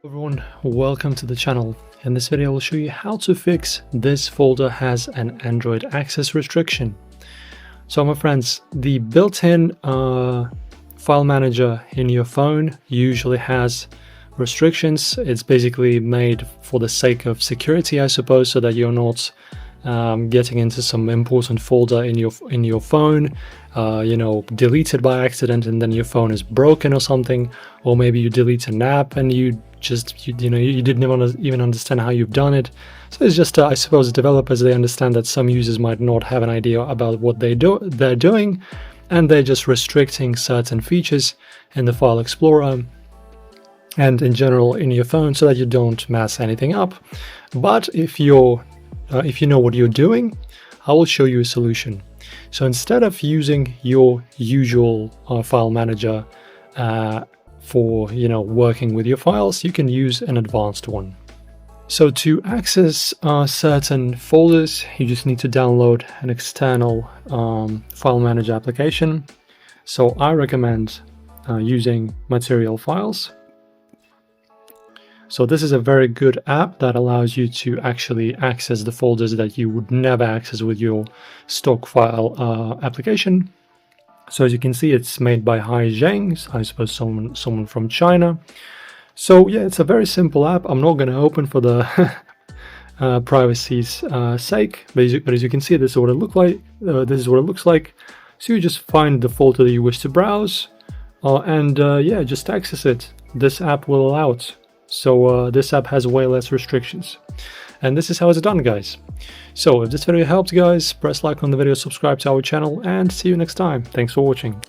Everyone, welcome to the channel. In this video, I'll show you how to fix this folder has an Android access restriction. So my friends, the built-in file manager in your phone usually has restrictions. It's basically made for the sake of security, I suppose, so that you're not getting into some important folder in your phone, deleted by accident, and then your phone is broken or something, or maybe you delete an app and you didn't even understand how you've done it. So it's just I suppose developers, they understand that some users might not have an idea about what they're doing, and they're just restricting certain features in the file explorer and in general in your phone so that you don't mess anything up. But if you know what you're doing, I will show you a solution. So instead of using your usual file manager for working with your files, you can use an advanced one. So to access certain folders, you just need to download an external file manager application. So I recommend using Material Files. So this is a very good app that allows you to actually access the folders that you would never access with your stock file application. So as you can see, it's made by Hai Zheng, I suppose someone from China. So yeah, it's a very simple app. I'm not going to open for the privacy's sake, but as you can see, this is what it looks like. So you just find the folder that you wish to browse, and just access it. This app will allow it. So this app has way less restrictions. And this is how it's done, guys. So if this video helped, guys, press like on the video, subscribe to our channel, and see you next time. Thanks for watching.